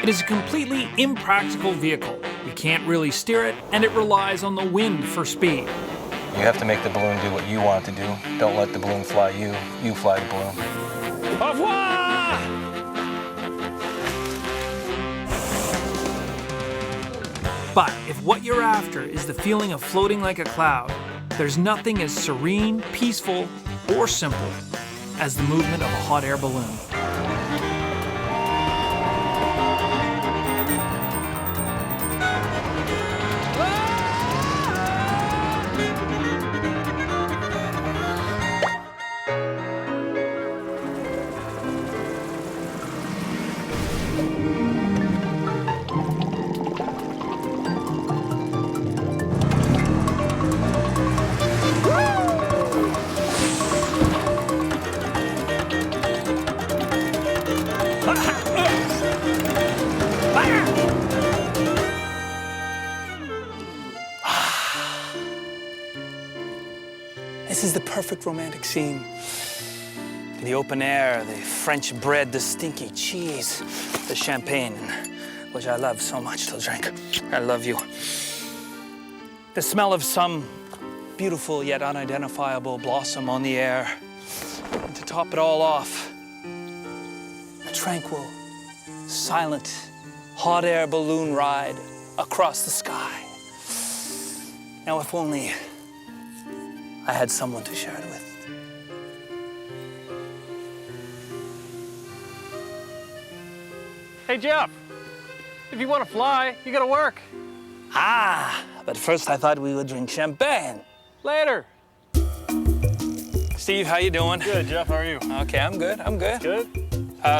It is a completely impractical vehicle. You can't really steer it, and it relies on the wind for speed. You have to make the balloon do what you want it to do. Don't let the balloon fly you. You fly the balloon. Au revoir! But if what you're after is the feeling of floating like a cloud, there's nothing as serene, peaceful, or simple as the movement of a hot air balloon. This is the perfect romantic scene. The open air, the French bread, the stinky cheese, the champagne, which I love so much to drink. I love you. The smell of some beautiful yet unidentifiable blossom on the air. And to top it all off, a tranquil, silent, hot air balloon ride across the sky. Now, if only I had someone to share it with. Hey, Jeff, if you want to fly, you gotta work. Ah, but first I thought we would drink champagne. Later. Steve, how you doing? Good, Jeff, how are you? Okay, I'm good, I'm good. Good.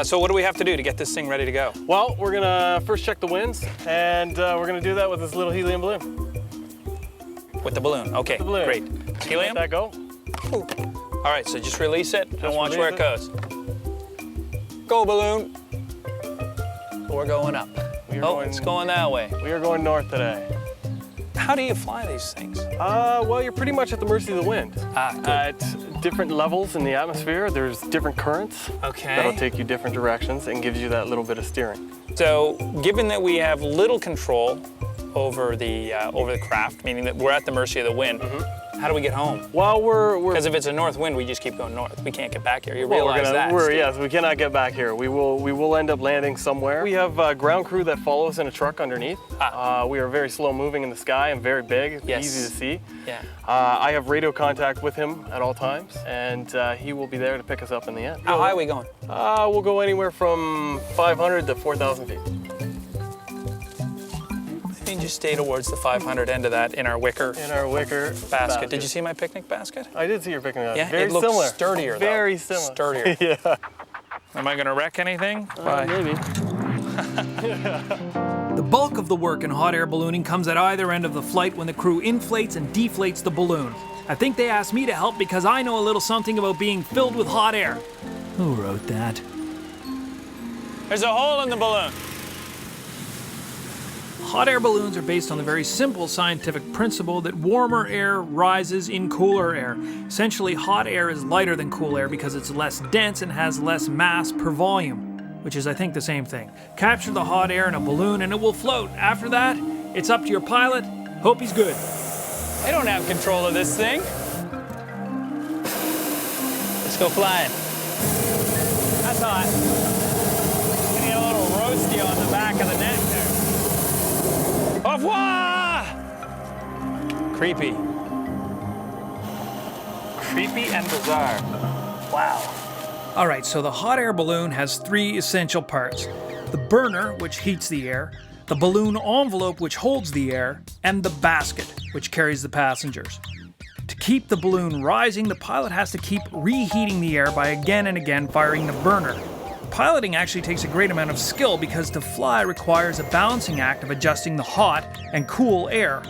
So what do we have to do to get this thing ready to go? Well, we're gonna first check the winds, and we're gonna do that with this little helium balloon. With the balloon, okay, The balloon. great. Helium? Let that go. Ooh. All right, so just release it and Just watch where it goes. Go, balloon. We're going up. It's going that way. We are going north today. How do you fly these things? Well, you're pretty much at the mercy of the wind. Good. At different levels in the atmosphere, there's different currents Okay. that'll take you different directions and gives you that little bit of steering. So, given that we have little control over the craft, meaning that we're at the mercy of the wind, how do we get home? Well, we're Because if it's a north wind, we just keep going north. We can't get back here. You well, realize that? Steve? yes, we cannot get back here. We will end up landing somewhere. We have a ground crew that follows in a truck underneath. We are very slow moving in the sky and very big, Yes. easy to see. Yeah. I have radio contact with him at all times, and he will be there to pick us up in the end. How high are we going? We'll go anywhere from 500 to 4,000 feet. I mean, just stay towards the 500 end of that in our wicker basket. Did you see my picnic basket? I did see your picnic basket. Yeah, very it looks similar. sturdier though. Very similar. Sturdier. Yeah. Am I going to wreck anything? Maybe. The bulk of the work in hot air ballooning comes at either end of the flight when the crew inflates and deflates the balloon. I think they asked me to help because I know a little something about being filled with hot air. Who wrote that? There's a hole in the balloon. Hot air balloons are based on the very simple scientific principle that warmer air rises in cooler air. Essentially, hot air is lighter than cool air because it's less dense and has less mass per volume, which is, I think, the same thing. Capture the hot air in a balloon and it will float. After that, it's up to your pilot. Hope he's good. I don't have control of this thing. Let's go flying. That's hot. Getting a little roasty on the back of the neck there. Au revoir! Creepy. Creepy and bizarre. Wow. All right, so the hot air balloon has three essential parts. The burner, which heats the air, the balloon envelope, which holds the air, and the basket, which carries the passengers. To keep the balloon rising, the pilot has to keep reheating the air by again and again firing the burner. Piloting actually takes a great amount of skill because to fly requires a balancing act of adjusting the hot and cool air.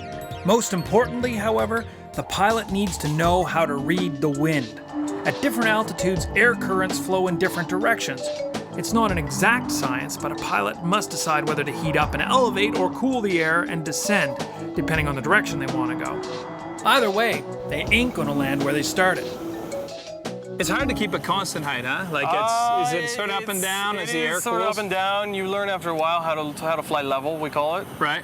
Most importantly, however, the pilot needs to know how to read the wind. At different altitudes, air currents flow in different directions. It's not an exact science, but a pilot must decide whether to heat up and elevate or cool the air and descend, depending on the direction they want to go. Either way, they ain't gonna land where they started. It's hard to keep a constant height, huh? Like, is it sort of up and down as the air cools? Sort of up and down. You learn after a while how to fly level, we call it. Right.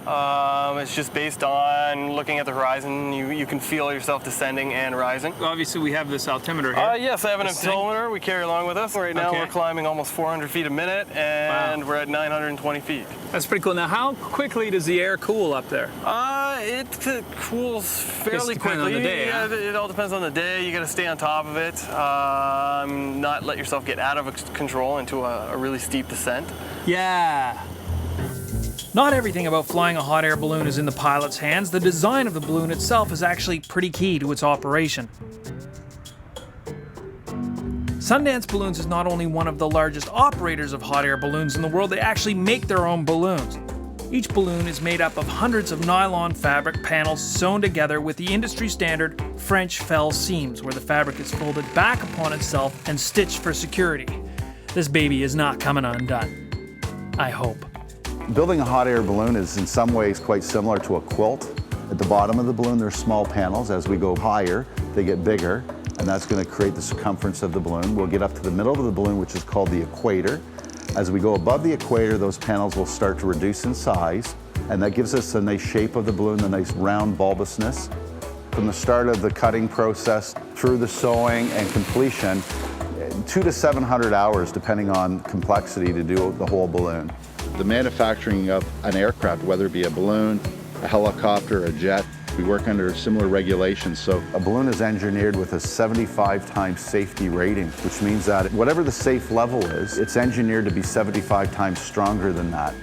It's just based on looking at the horizon. You can feel yourself descending and rising. Obviously, we have this altimeter here. Yes, I have an altimeter we carry along with us. Right now, we're climbing almost 400 feet a minute, and we're at 920 feet. That's pretty cool. Now, how quickly does the air cool up there? It cools fairly quickly. On the day, yeah, it all depends on the day. You got to stay on top of it. Not let yourself get out of control into a really steep descent. Yeah. Not everything about flying a hot air balloon is in the pilot's hands. The design of the balloon itself is actually pretty key to its operation. Sundance Balloons is not only one of the largest operators of hot air balloons in the world, they actually make their own balloons. Each balloon is made up of hundreds of nylon fabric panels sewn together with the industry standard French fell seams, where the fabric is folded back upon itself and stitched for security. This baby is not coming undone. I hope. Building a hot air balloon is in some ways quite similar to a quilt. At the bottom of the balloon there's small panels. As we go higher, they get bigger, and that's going to create the circumference of the balloon. We'll get up to the middle of the balloon, which is called the equator. As we go above the equator, those panels will start to reduce in size, and that gives us a nice shape of the balloon, the nice round bulbousness. From the start of the cutting process through the sewing and completion, 200 to 700 hours, depending on complexity, to do the whole balloon. The manufacturing of an aircraft, whether it be a balloon, a helicopter, a jet, we work under similar regulations. So a balloon is engineered with a 75 times safety rating, which means that whatever the safe level is, it's engineered to be 75 times stronger than that.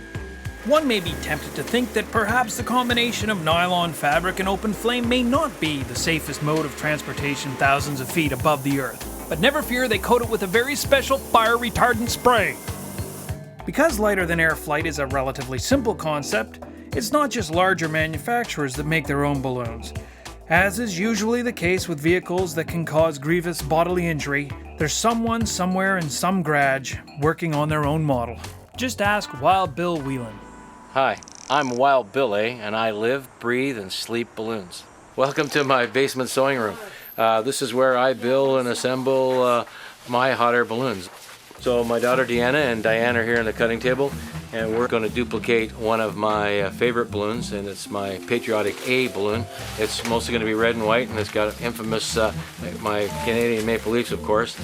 One may be tempted to think that perhaps the combination of nylon fabric and open flame may not be the safest mode of transportation thousands of feet above the Earth. But never fear, they coat it with a very special fire retardant spray. Because lighter than air flight is a relatively simple concept, it's not just larger manufacturers that make their own balloons. As is usually the case with vehicles that can cause grievous bodily injury, there's someone somewhere in some garage working on their own model. Just ask Wild Bill Whelan. Hi, I'm Wild Billy, and I live, breathe, and sleep balloons. Welcome to my basement sewing room. This is where I build and assemble my hot air balloons. So my daughter Deanna and Diane are here on the cutting table, and we're going to duplicate one of my favorite balloons, and it's my Patriotic A balloon. It's mostly going to be red and white, and it's got infamous, my Canadian Maple Leafs, of course.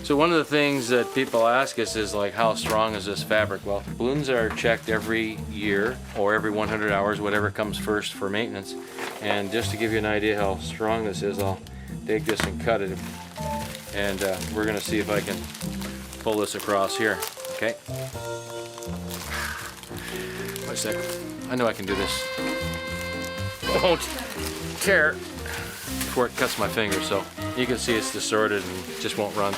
So one of the things that people ask us is like, how strong is this fabric? Well, balloons are checked every year or every 100 hours, whatever comes first for maintenance. And just to give you an idea how strong this is, I'll take this and cut it. And we're going to see if I can pull this across here, okay? Wait a second. I know I can do this. Won't tear before it cuts my finger, so you can see it's distorted and just won't run.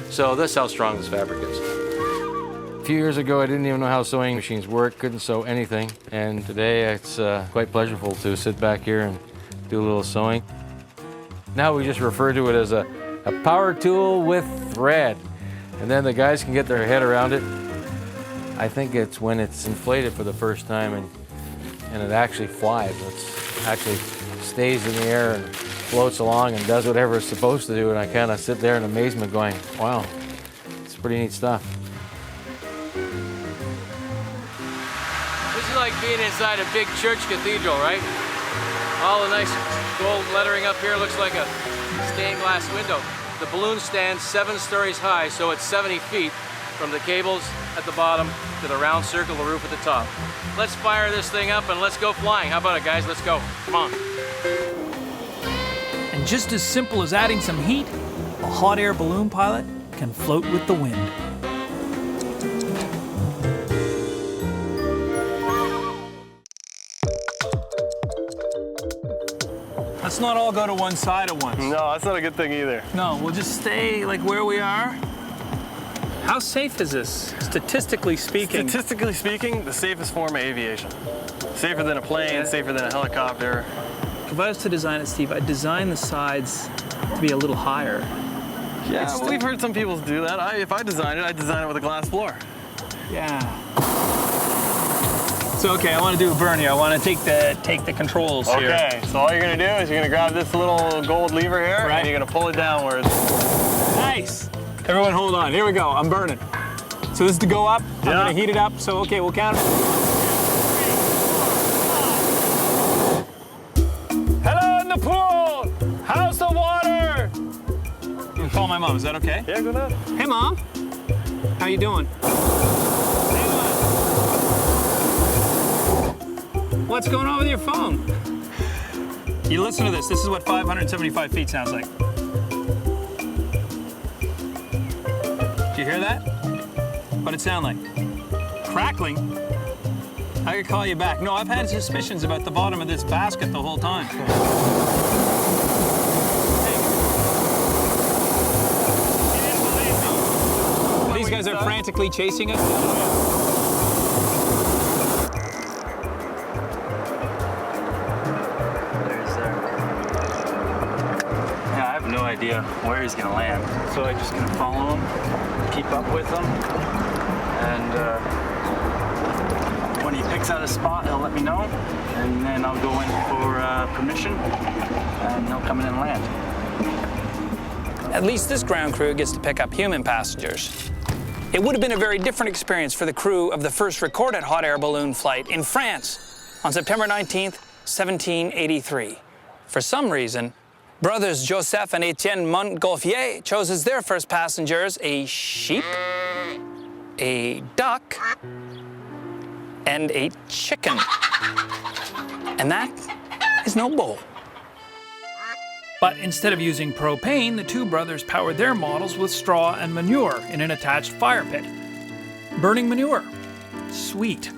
So that's how strong this fabric is. A few years ago, I didn't even know how sewing machines work, couldn't sew anything. And today, it's quite pleasurable to sit back here and do a little sewing. Now we just refer to it as a power tool with thread. And then the guys can get their head around it. I think it's when it's inflated for the first time and it actually flies. It actually stays in the air and floats along and does whatever it's supposed to do. And I kind of sit there in amazement going, wow, it's pretty neat stuff. This is like being inside a big church cathedral, right? All the nice gold lettering up here looks like a stained glass window. The balloon stands 7 stories high, so it's 70 feet from the cables at the bottom to the round circle of the roof at the top. Let's fire this thing up and let's go flying. How about it, guys? Let's go. Come on. And just as simple as adding some heat, a hot air balloon pilot can float with the wind. Let's not all go to one side at once. No, that's not a good thing either. No, we'll just stay like where we are. How safe is this, statistically speaking? Statistically speaking, the safest form of aviation. Safer than a plane, safer than a helicopter. If I was to design it, Steve, I'd design the sides to be a little higher. Yeah, well, we've heard some people do that. If I design it, I'd design it with a glass floor. Yeah. So okay, I want to do a Bernie. I want to take the controls here. Okay, so all you're gonna do is you're gonna grab this little gold lever here, right, and you're gonna pull it downwards. Nice. Everyone hold on. Here we go. I'm burning. So this is to go up. I'm gonna heat it up. So okay, we'll count. Hello in the pool. How's the water? I'm gonna call my mom. Is that okay? Yeah, go ahead. Hey, Mom. How you doing? What's going on with your phone? You listen to this. This is what 575 feet sounds like. Do you hear that? What'd it sound like? Crackling? I could call you back. No, I've had suspicions about the bottom of this basket the whole time. These guys are frantically chasing us. Yeah, I have no idea where he's gonna land. So I'm just gonna follow him, keep up with him, and when he picks out a spot, he'll let me know, and then I'll go in for permission, and he'll come in and land. At least this ground crew gets to pick up human passengers. It would have been a very different experience for the crew of the first recorded hot air balloon flight in France on September 19th, 1783. For some reason, brothers Joseph and Étienne Montgolfier's chose as their first passengers a sheep, a duck, and a chicken. And that is no bull. But instead of using propane, the two brothers powered their models with straw and manure in an attached fire pit. Burning manure. Sweet.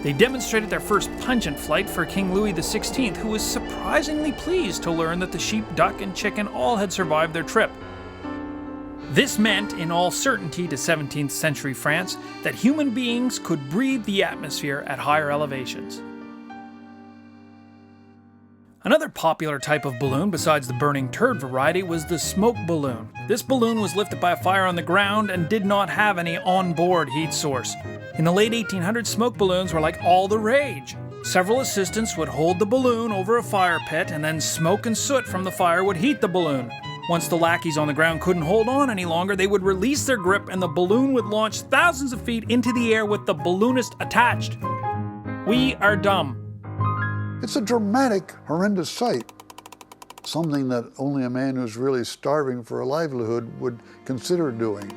They demonstrated their first pungent flight for King Louis XVI, who was surprisingly pleased to learn that the sheep, duck, and chicken all had survived their trip. This meant, in all certainty to 17th century France, that human beings could breathe the atmosphere at higher elevations. Another popular type of balloon besides the burning turd variety was the smoke balloon. This balloon was lifted by a fire on the ground and did not have any on-board heat source. In the late 1800s, smoke balloons were like all the rage. Several assistants would hold the balloon over a fire pit, and then smoke and soot from the fire would heat the balloon. Once the lackeys on the ground couldn't hold on any longer, they would release their grip and the balloon would launch thousands of feet into the air with the balloonist attached. We are dumb. It's a dramatic, horrendous sight. Something that only a man who's really starving for a livelihood would consider doing.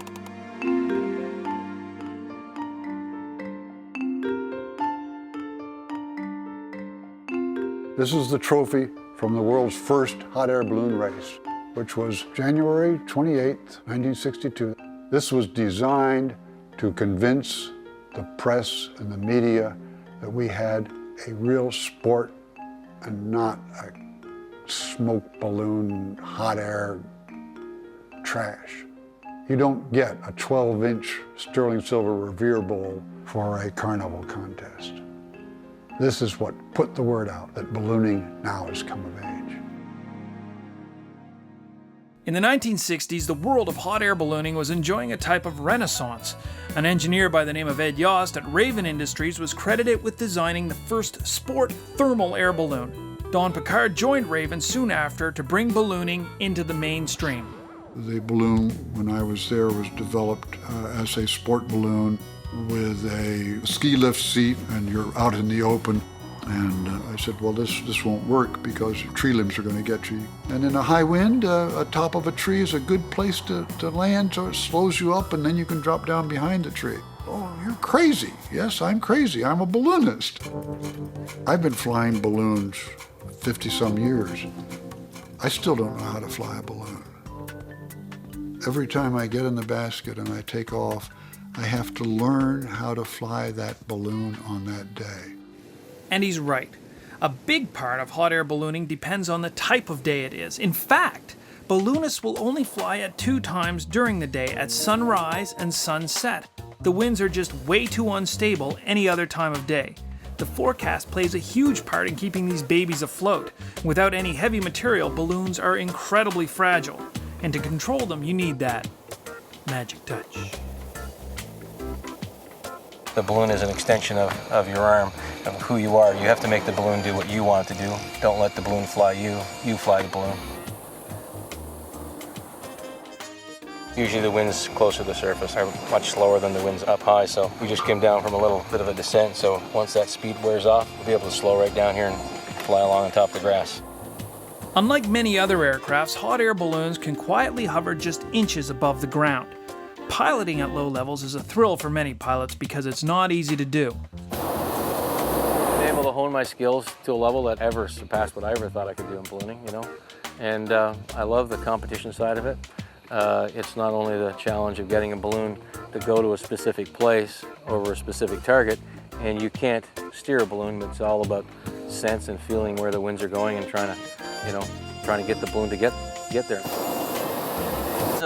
This is the trophy from the world's first hot air balloon race, which was January 28, 1962. This was designed to convince the press and the media that we had a real sport and not a smoke balloon, hot air trash. You don't get a 12-inch sterling silver Revere Bowl for a carnival contest. This is what put the word out that ballooning now has come of age. In the 1960s, the world of hot air ballooning was enjoying a type of renaissance. An engineer by the name of Ed Yost at Raven Industries was credited with designing the first sport thermal air balloon. Don Picard joined Raven soon after to bring ballooning into the mainstream. The balloon, when I was there, was developed as a sport balloon with a ski lift seat, and you're out in the open. And I said, well, this won't work because tree limbs are going to get you. And in a high wind, atop of a tree is a good place to land, so it slows you up and then you can drop down behind the tree. Oh, you're crazy. Yes, I'm crazy. I'm a balloonist. I've been flying balloons 50-some years. I still don't know how to fly a balloon. Every time I get in the basket and I take off, I have to learn how to fly that balloon on that day. And he's right. A big part of hot air ballooning depends on the type of day it is. In fact, balloonists will only fly at 2 times during the day, at sunrise and sunset. The winds are just way too unstable any other time of day. The forecast plays a huge part in keeping these babies afloat. Without any heavy material, balloons are incredibly fragile. And to control them, you need that magic touch. The balloon is an extension of your arm, of who you are. You have to make the balloon do what you want it to do. Don't let the balloon fly you. You fly the balloon. Usually the winds closer to the surface are much slower than the winds up high, so we just came down from a little bit of a descent, so once that speed wears off, we'll be able to slow right down here and fly along on top of the grass. Unlike many other aircrafts, hot air balloons can quietly hover just inches above the ground. Piloting at low levels is a thrill for many pilots because it's not easy to do. Been able to hone my skills to a level that ever surpassed what I ever thought I could do in ballooning, you know. And I love the competition side of it. It's not only the challenge of getting a balloon to go to a specific place over a specific target, and you can't steer a balloon, but it's all about sense and feeling where the winds are going and trying to get the balloon to get there. It's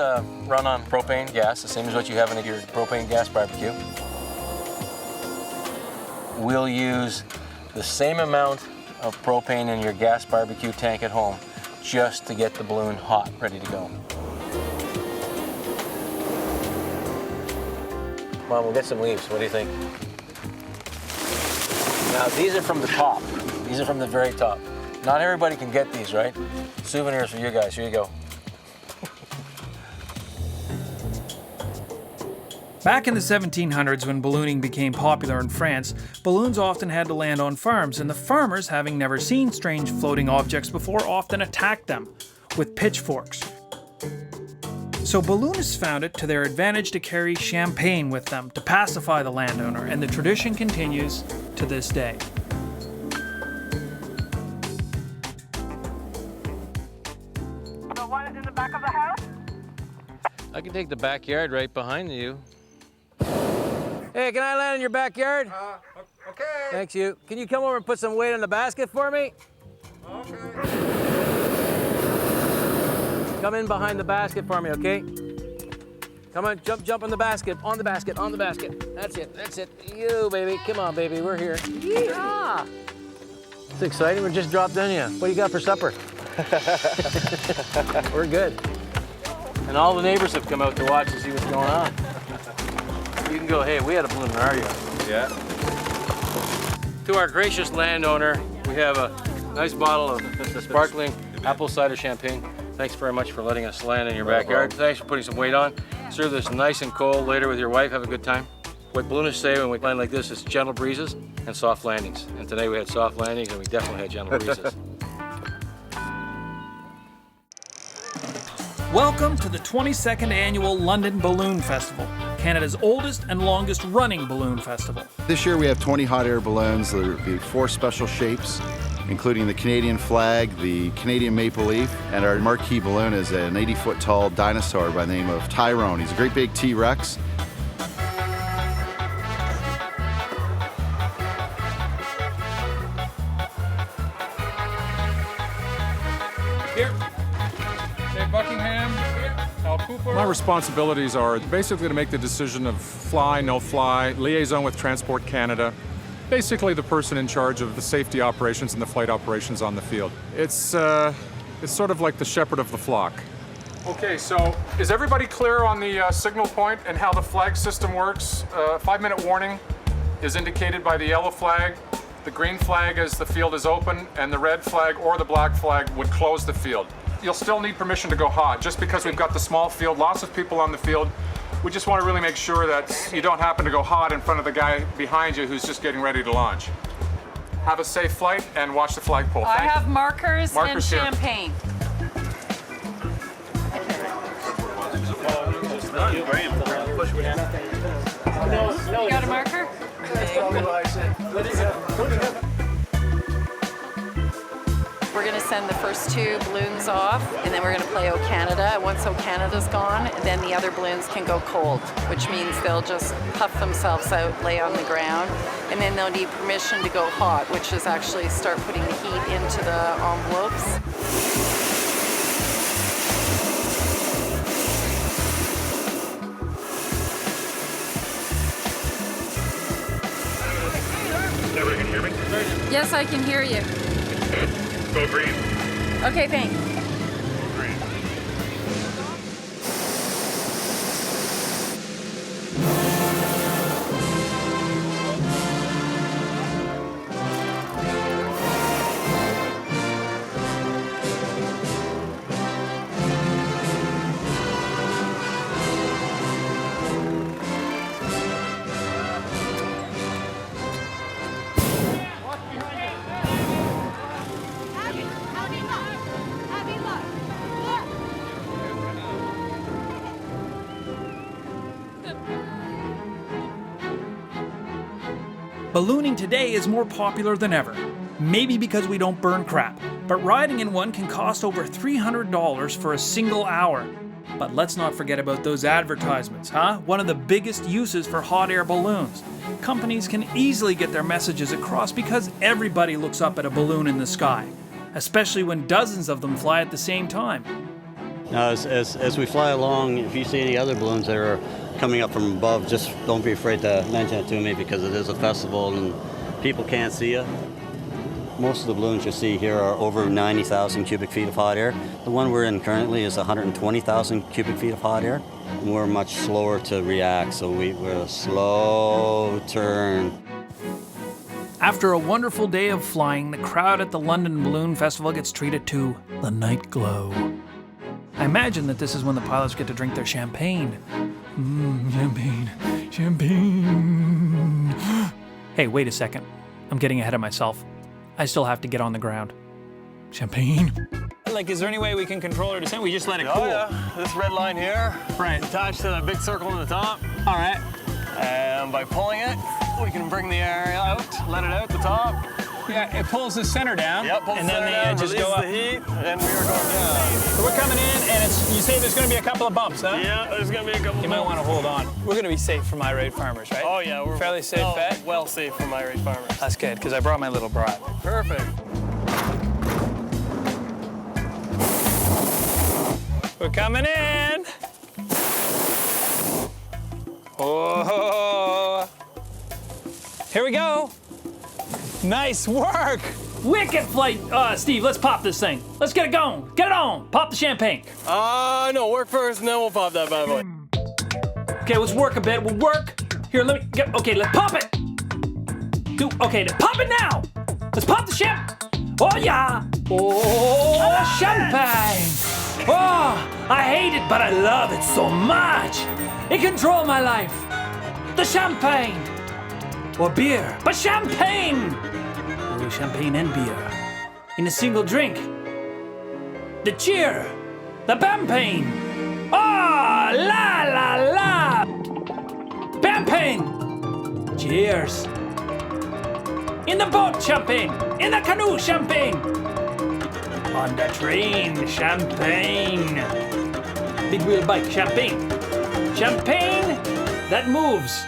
run on propane gas, the same as what you have in your propane gas barbecue. We'll use the same amount of propane in your gas barbecue tank at home just to get the balloon hot, ready to go. Mom, we'll get some leaves. What do you think? Now, these are from the top. These are from the very top. Not everybody can get these, right? Souvenirs for you guys. Here you go. Back in the 1700s, when ballooning became popular in France, balloons often had to land on farms, and the farmers, having never seen strange floating objects before, often attacked them with pitchforks. So balloonists found it to their advantage to carry champagne with them to pacify the landowner, and the tradition continues to this day. The one is in the back of the house? I can take the backyard right behind you. Hey, can I land in your backyard? Okay. Thanks, you. Can you come over and put some weight in the basket for me? Okay. Come in behind the basket for me, okay? Come on, jump on the basket, on the basket, on the basket. That's it. You, baby. Come on, baby, we're here. Yeehaw! It's exciting, we just dropped on you. What do you got for supper? We're good. And all the neighbors have come out to watch and see what's going on. You can go, hey, we had a balloon in our yard. Yeah. To our gracious landowner, we have a nice bottle of sparkling apple cider champagne. Thanks very much for letting us land in your backyard. Thanks for putting some weight on. Serve this nice and cold later with your wife. Have a good time. What balloonists say when we land like this is gentle breezes and soft landings. And today we had soft landings and we definitely had gentle breezes. Welcome to the 22nd Annual London Balloon Festival, Canada's oldest and longest running balloon festival. This year we have 20 hot air balloons. There will be 4 special shapes, including the Canadian flag, the Canadian maple leaf, and our marquee balloon is an 80-foot tall dinosaur by the name of Tyrone. He's a great big T-Rex. Here. Dave Buckingham. Al Cooper. My responsibilities are basically to make the decision of fly, no fly, liaison with Transport Canada. Basically the person in charge of the safety operations and the flight operations on the field. It's sort of like the shepherd of the flock. Okay, so is everybody clear on the signal point and how the flag system works? 5-minute warning is indicated by the yellow flag, the green flag as the field is open, and the red flag or the black flag would close the field. You'll still need permission to go hot. Just because we've got the small field, lots of people on the field, we just want to really make sure that you don't happen to go hot in front of the guy behind you who's just getting ready to launch. Have a safe flight and watch the flagpole. I have markers and Markers here. champagne. You got a marker? We're going to send the first 2 balloons off, and then we're going to play O Canada. Once O Canada's gone, then the other balloons can go cold, which means they'll just puff themselves out, lay on the ground, and then they'll need permission to go hot, which is actually start putting the heat into the envelopes. Everybody can hear me? Yes, I can hear you. Go green. Okay, thanks. Ballooning today is more popular than ever. Maybe because we don't burn crap, but riding in one can cost over $300 for a single hour. But let's not forget about those advertisements, huh? One of the biggest uses for hot air balloons. Companies can easily get their messages across because everybody looks up at a balloon in the sky, especially when dozens of them fly at the same time. Now, as we fly along, if you see any other balloons that are coming up from above, just don't be afraid to mention it to me because it is a festival and people can't see you. Most of the balloons you see here are over 90,000 cubic feet of hot air. The one we're in currently is 120,000 cubic feet of hot air. And we're much slower to react, so we're a slow turn. After a wonderful day of flying, the crowd at the London Balloon Festival gets treated to the night glow. I imagine that this is when the pilots get to drink their champagne. Champagne. Hey, wait a second. I'm getting ahead of myself. I still have to get on the ground. Champagne. Like, is there any way we can control our descent? We just let it cool. Oh yeah, this red line here, Right. attached to that big circle in the top. All right. And by pulling it, we can bring the air out, let it out the top. Yeah, it pulls the center down. Yep, pulls and the then center the down, edges release go up. the heat, and we are going down. So we're coming in, and you say there's going to be a couple of bumps, huh? Yeah, there's going to be a couple You might bumps. want to hold on. We're going to be safe for my irate farmers, right? Oh yeah, we're fairly safe bet. Well safe for my irate farmers. That's good, because I brought my little brat. Perfect. We're coming in. Oh, here we go. Nice work. Wicked flight! Steve, let's pop this thing. Let's get it going. Get it on. Pop the champagne. No, work first, and then we'll pop that bad boy. Okay, let's work a bit. We'll work. Here, let me get. Okay, let's pop it. Okay, pop it now. Let's pop the champagne. Oh yeah. Oh, champagne. Oh, I hate it, but I love it so much. It controls my life. The champagne. Or beer, but champagne. Oh, champagne and beer. In a single drink. The cheer. The champagne. Oh, la la la. Champagne. Cheers. In the boat, champagne. In the canoe, champagne. On the train, champagne. Big wheel bike, champagne. Champagne that moves.